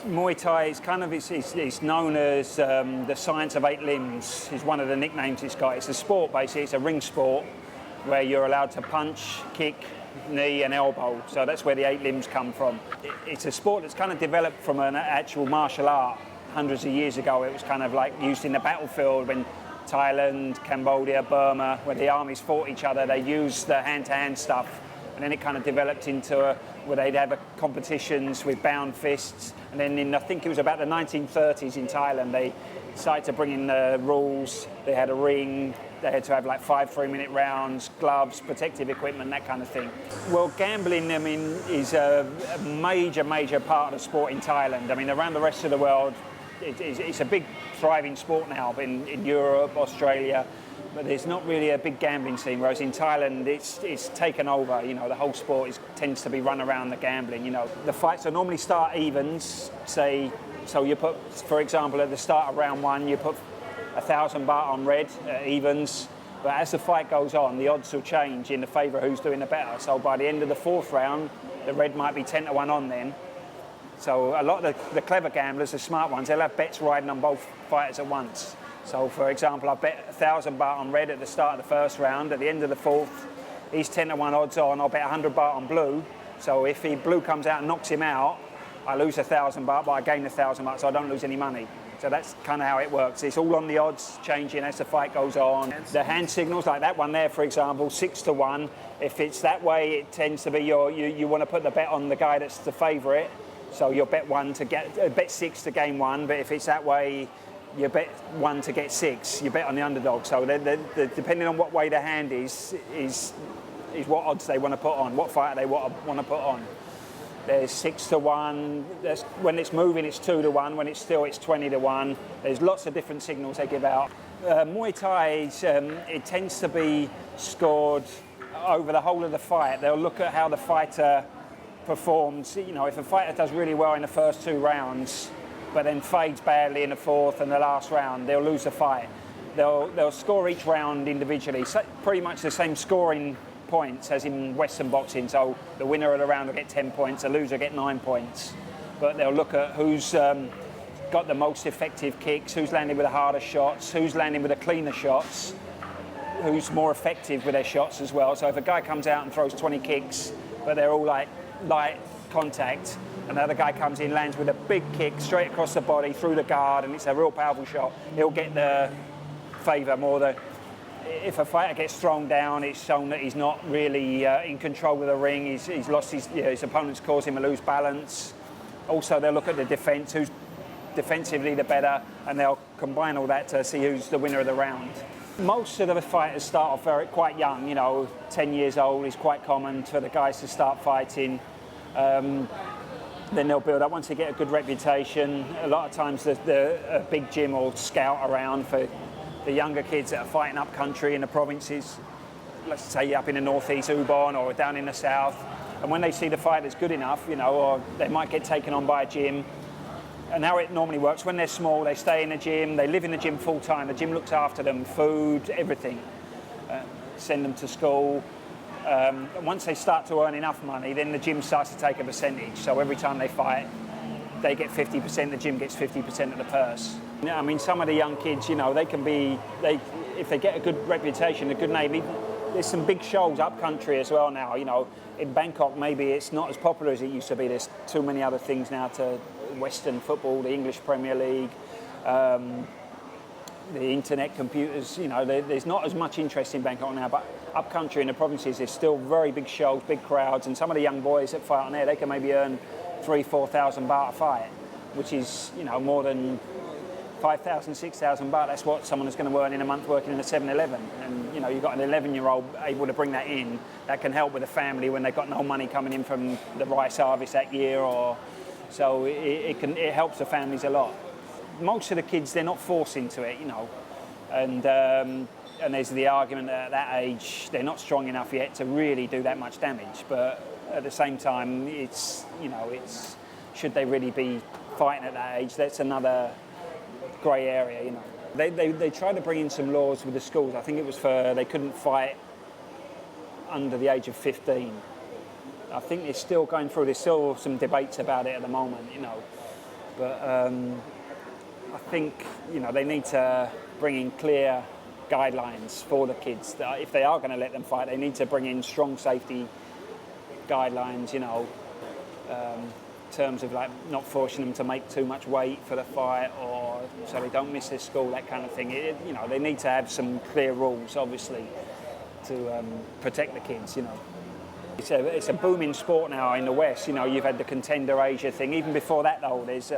Muay Thai is it's known as the science of 8 limbs. Is one of the nicknames it's got. It's a sport basically. It's a ring sport where you're allowed to punch, kick, knee and elbow. So that's where the 8 limbs come from. It's a sport that's kind of developed from an actual martial art. Hundreds of years ago, it was kind of like used in the battlefield when Thailand, Cambodia, Burma, where the armies fought each other. They used the hand-to-hand stuff, and then it kind of developed into where they'd have competitions with bound fists. And then I think it was about the 1930s in Thailand, they started to bring in the rules. They had a ring. They had to have like 5 3-minute rounds, gloves, protective equipment, that kind of thing. Well, gambling, I mean, is a major part of the sport in Thailand. I mean, around the rest of the world, it's a big thriving sport now in Europe, Australia, but there's not really a big gambling scene, whereas in Thailand it's taken over. You know, the whole sport tends to be run around the gambling. You know, the fights will normally start evens, say, so you put, for example, at the start of round 1, you put 1,000 baht on red at evens, but as the fight goes on, the odds will change in the favour of who's doing the better. So by the end of the 4th round, the red might be 10 to 1 on then. So a lot of the clever gamblers, the smart ones, they'll have bets riding on both fighters at once. So for example, I bet 1,000 baht on red at the start of the 1st round. At the end of the 4th, he's 10 to 1 odds on. I'll bet 100 baht on blue. So if blue comes out and knocks him out, I lose 1,000 baht, but I gain 1,000 baht, so I don't lose any money. So that's kind of how it works. It's all on the odds changing as the fight goes on. The hand signals, like that one there, for example, 6 to 1. If it's that way, it tends to be you want to put the bet on the guy that's the favourite. So you'll bet 1 to bet 6 to gain 1. But if it's that way, you bet 1 to get 6. You bet on the underdog. So depending on what way the hand is what odds they want to put on, what fighter they want to put on. There's 6 to 1. When it's moving, it's 2 to 1. When it's still, it's 20 to 1. There's lots of different signals they give out. Muay Thai, it tends to be scored over the whole of the fight. They'll look at how the fighter performs. You know, if a fighter does really well in the first 2 rounds, but then fades badly in the 4th and the last round, they'll lose the fight. They'll score each round individually, so pretty much the same scoring points as in Western boxing. So the winner of the round will get 10 points, the loser will get 9 points. But they'll look at who's got the most effective kicks, who's landing with the harder shots, who's landing with the cleaner shots, who's more effective with their shots as well. So if a guy comes out and throws 20 kicks, but they're all like light contact, another guy comes in, lands with a big kick straight across the body through the guard, and it's a real powerful shot, he'll get the favour more. If a fighter gets thrown down, it's shown that he's not really in control of the ring. He's lost his opponent's caused him to lose balance. Also, they'll look at the defence, who's defensively the better, and they'll combine all that to see who's the winner of the round. Most of the fighters start off quite young. You know, 10 years old is quite common for the guys to start fighting. Then they'll build up. Once they get a good reputation, a lot of times a big gym will scout around for the younger kids that are fighting up country in the provinces, let's say up in the northeast, Ubon, or down in the south. And when they see the fighters good enough, you know, or they might get taken on by a gym. And how it normally works, when they're small, they stay in the gym, they live in the gym full time. The gym looks after them, food, everything. Send them to school. And once they start to earn enough money, then the gym starts to take a percentage. So every time they fight, they get 50%, the gym gets 50% of the purse. I mean, some of the young kids, you know, if they get a good reputation, a good name, there's some big shows up country as well now. You know, in Bangkok, maybe it's not as popular as it used to be. There's too many other things now to Western football, the English Premier League, the internet, computers. You know, there's not as much interest in Bangkok now, but up country in the provinces, there's still very big shows, big crowds, and some of the young boys that fight on there, they can maybe earn 3,000-4,000 baht a fight, which is, you know, more than 5,000, 6,000 baht. That's what someone is going to earn in a month working in a 7-Eleven. And, you know, you've got an 11-year-old able to bring that in. That can help with a family when they've got no money coming in from the rice harvest that year, or so it helps the families a lot. Most of the kids, they're not forced into it, you know, and there's the argument that at that age they're not strong enough yet to really do that much damage. But at the same time, it's, you know, it's, should they really be fighting at that age? That's another grey area, you know. They tried to bring in some laws with the schools. I think it was they couldn't fight under the age of 15. I think they're still going through. There's still some debates about it at the moment, you know. But I think, they need to bring in clear guidelines for the kids. That if they are going to let them fight, they need to bring in strong safety guidelines, in terms of like not forcing them to make too much weight for the fight, or so they don't miss their school, that kind of thing. They need to have some clear rules, obviously, to protect the kids. It's a booming sport now in the West. You've had the Contender Asia thing. Even before that, though, there's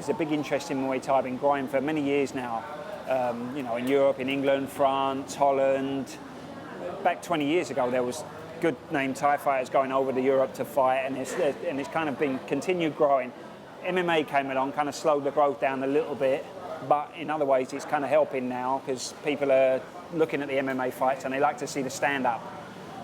a big interest in Muay Thai, been growing for many years now. In Europe, in England, France, Holland. Back 20 years ago, there was good named Thai fighters going over to Europe to fight, and it's kind of been continued growing. MMA came along, kind of slowed the growth down a little bit, but in other ways it's kind of helping now, because people are looking at the MMA fights and they like to see the stand-up.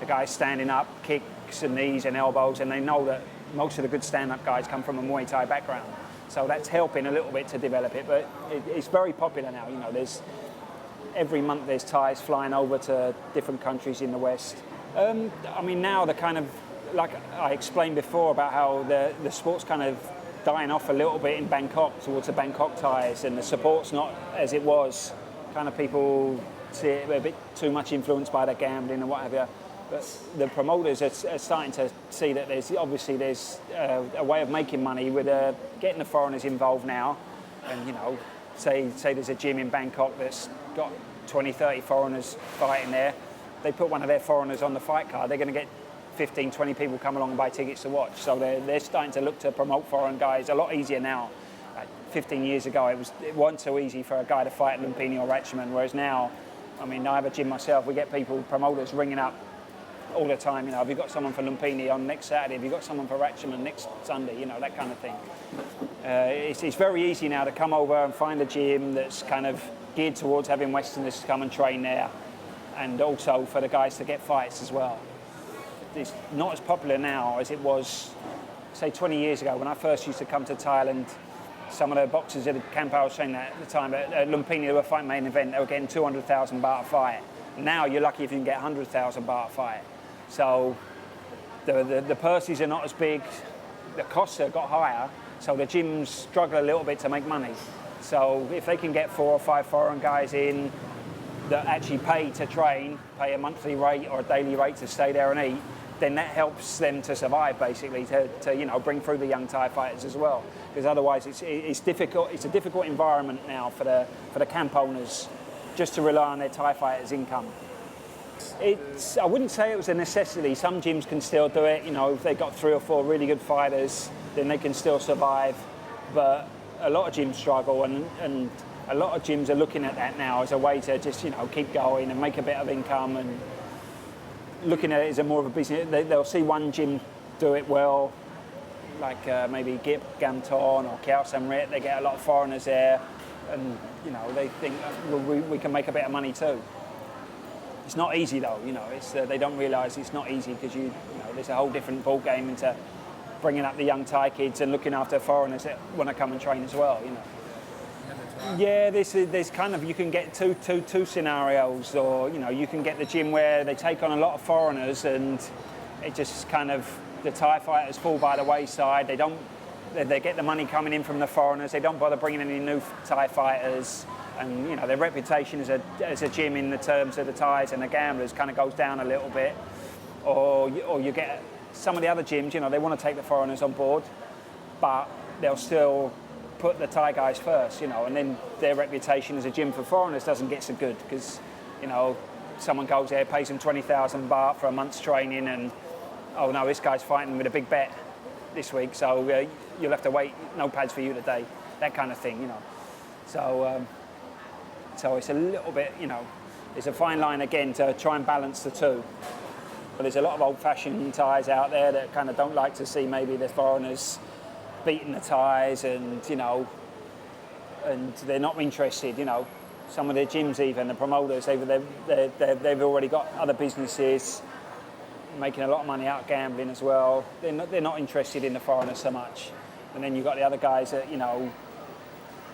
The guys standing up, kicks and knees and elbows, and they know that most of the good stand-up guys come from a Muay Thai background. So that's helping a little bit to develop it, but it's very popular now. Every month there's Thais flying over to different countries in the West. Now the kind of, like I explained before about how the sport's kind of dying off a little bit in Bangkok, towards the Bangkok Thais, and the support's not as it was. Kind of people see it a bit too much influenced by the gambling and what have you. But the promoters are starting to see that there's a way of making money with getting the foreigners involved now. And, say there's a gym in Bangkok that's got 20, 30 foreigners fighting there. They put one of their foreigners on the fight card, they're going to get 15, 20 people come along and buy tickets to watch. So they're starting to look to promote foreign guys a lot easier now. 15 years ago, it wasn't so easy for a guy to fight at Lumpini or Ratchaman, whereas now, I have a gym myself, we get promoters ringing up all the time. Have you got someone for Lumpini on next Saturday? Have you got someone for Ratchaman next Sunday? That kind of thing. It's very easy now to come over and find a gym that's kind of geared towards having Westerners come and train there, and also for the guys to get fights as well. It's not as popular now as it was, say, 20 years ago. When I first used to come to Thailand, some of the boxers at the camp I was training at the time, at Lumpini, they were fighting main event, they were getting 200,000 baht a fight. Now you're lucky if you can get 100,000 baht a fight. So the purses are not as big, the costs have got higher, so the gyms struggle a little bit to make money. So if they can get 4 or 5 foreign guys in that actually pay to train, pay a monthly rate or a daily rate to stay there and eat, then that helps them to survive, basically, to bring through the young Thai fighters as well. Because otherwise it's difficult. It's a difficult environment now for the camp owners just to rely on their Thai fighters' income. I wouldn't say it was a necessity. Some gyms can still do it. If they've got 3 or 4 really good fighters, then they can still survive. But a lot of gyms struggle, and a lot of gyms are looking at that now as a way to just keep going and make a bit of income, and looking at it as more of a business. They'll see one gym do it well, like maybe Gip Gamton or Khao Samrit. They get a lot of foreigners there, and they think, well, we can make a bit of money too. It's not easy though. They don't realise it's not easy, because there's a whole different ball game into bringing up the young Thai kids and looking after foreigners that want to come and train as well. Yeah, there's kind of, you can get two scenarios, or you can get the gym where they take on a lot of foreigners, and it just kind of, the Thai fighters fall by the wayside. They get the money coming in from the foreigners. They don't bother bringing any new Thai fighters, and their reputation as a gym in the terms of the Thais and the gamblers kind of goes down a little bit. Or you get some of the other gyms, they want to take the foreigners on board, but they'll still put the Thai guys first, and then their reputation as a gym for foreigners doesn't get so good, because, someone goes there, pays them 20,000 baht for a month's training, and, oh no, this guy's fighting with a big bet this week, so you'll have to wait, no pads for you today, that kind of thing, So it's a little bit, it's a fine line again to try and balance the two. But there's a lot of old-fashioned Thais out there that kind of don't like to see maybe the foreigners beating the Thais, and and they're not interested. Some of their gyms, even the promoters, they've already got other businesses making a lot of money out of gambling as well. They're not interested in the foreigners so much. And then you've got the other guys that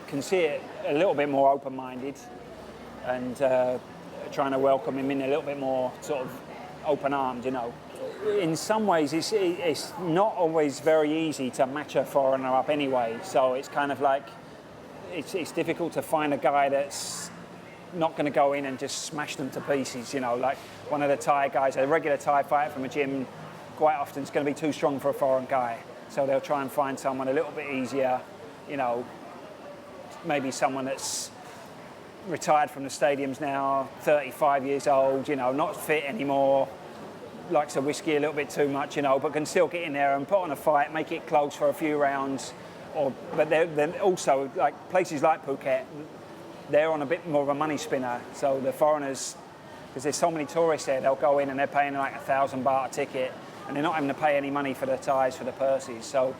can see it a little bit more open-minded, and trying to welcome him in a little bit more sort of open-armed. in some ways, it's not always very easy to match a foreigner up anyway. So it's kind of like, it's difficult to find a guy that's not going to go in and just smash them to pieces. You know, like one of the Thai guys, a regular Thai fighter from a gym, quite often is going to be too strong for a foreign guy. So they'll try and find someone a little bit easier, you know, maybe someone that's retired from the stadiums now, 35 years old, you know, not fit anymore, likes a whiskey a little bit too much, you know, but can still get in there and put on a fight, make it close for a few rounds. But they're also, like places like Phuket, they're on a bit more of a money spinner. So the foreigners, because there's so many tourists there, they'll go in and they're paying like 1,000 baht a ticket, and they're not having to pay any money for the Thais, for the purses. So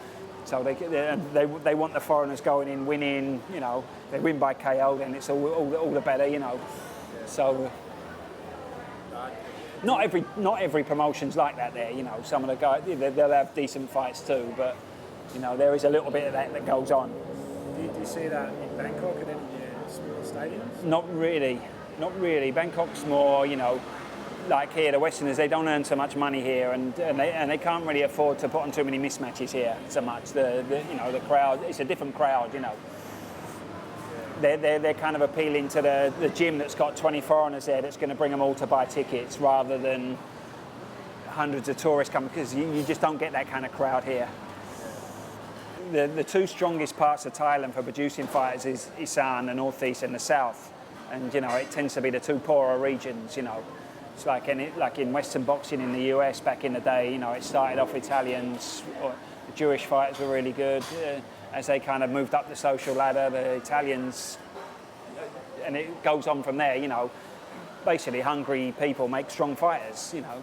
they want the foreigners going in, winning. You know, they win by KO, then it's all the better. You know, so not every promotion's like that there. You know, some of the guys, they'll have decent fights too, but you know, there is a little bit of that goes on. Do you see that in Bangkok and in smaller stadiums? Not really. Bangkok's more, you know, like here, the Westerners, they don't earn so much money here, and they can't really afford to put on too many mismatches here so much. The crowd, it's a different crowd, you know. They're kind of appealing to the gym that's got 20 foreigners there that's going to bring them all to buy tickets rather than hundreds of tourists coming, because you just don't get that kind of crowd here. The two strongest parts of Thailand for producing fighters is Isan, the northeast, and the south. And, you know, it tends to be the two poorer regions, you know. It's like in Western boxing in the US back in the day, you know, it started off Italians, or the Jewish fighters were really good. As they kind of moved up the social ladder, the Italians, and it goes on from there, you know. Basically, hungry people make strong fighters, you know.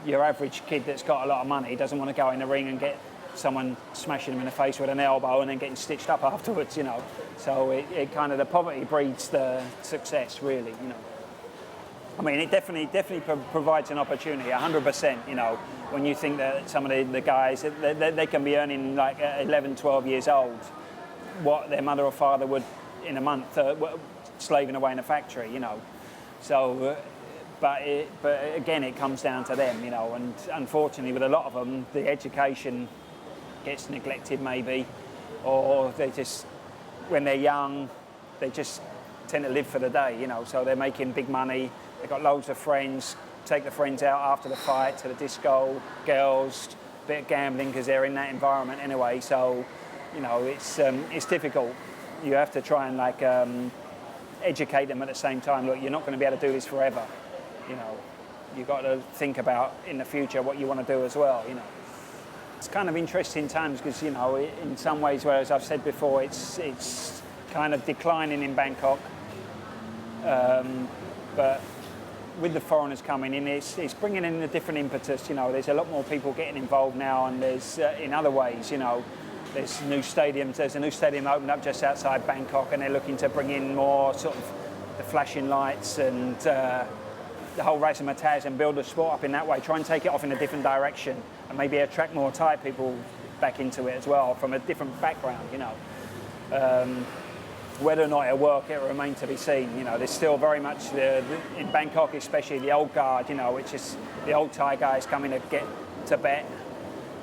Your average kid that's got a lot of money doesn't want to go in the ring and get someone smashing him in the face with an elbow and then getting stitched up afterwards, you know. So it kind of, the poverty breeds the success, really, you know. I mean, it definitely provides an opportunity, 100%, you know, when you think that some of the guys, they can be earning like 11, 12 years old, what their mother or father would in a month, slaving away in a factory, you know. So, but again, it comes down to them, you know, and unfortunately with a lot of them, the education gets neglected maybe, or they just, when they're young, they just tend to live for the day, you know, so they're making big money, they've got loads of friends, take the friends out after the fight to the disco, girls, a bit of gambling because they're in that environment anyway, so, you know, it's difficult. You have to try and like educate them at the same time. Look, you're not going to be able to do this forever, you know. You've got to think about in the future what you want to do as well, you know. It's kind of interesting times because, you know, in some ways, whereas I've said before, it's kind of declining in Bangkok, but with the foreigners coming in, it's bringing in a different impetus, you know. There's a lot more people getting involved now, and there's in other ways, you know, there's new stadiums. There's a new stadium opened up just outside Bangkok, and they're looking to bring in more sort of the flashing lights and the whole razzmatazz and build the sport up in that way, try and take it off in a different direction and maybe attract more Thai people back into it as well from a different background, you know. Whether or not it'll work, it'll remain to be seen. You know, there's still very much, in Bangkok especially, the old guard, you know, which is the old Thai guys coming to get to bet,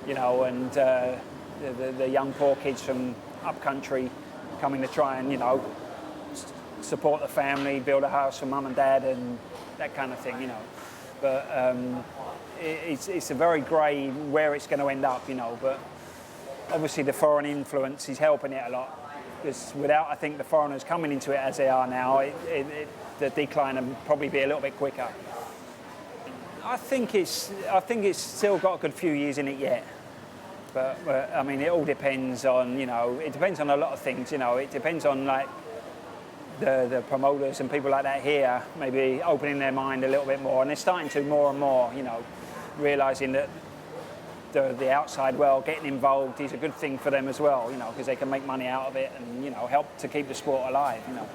you know, and the young poor kids from upcountry coming to try and, you know, support the family, build a house for mum and dad and that kind of thing, you know. But it's a very grey where it's going to end up, you know, but obviously the foreign influence is helping it a lot, because without, I think, the foreigners coming into it as they are now, the decline will probably be a little bit quicker. I think it's still got a good few years in it yet. But I mean, it all depends on, you know, it depends on a lot of things, you know. It depends on like the promoters and people like that here maybe opening their mind a little bit more, and they're starting to more and more, you know, realising that the outside world getting involved is a good thing for them as well, you know, because they can make money out of it and, you know, help to keep the sport alive, you know.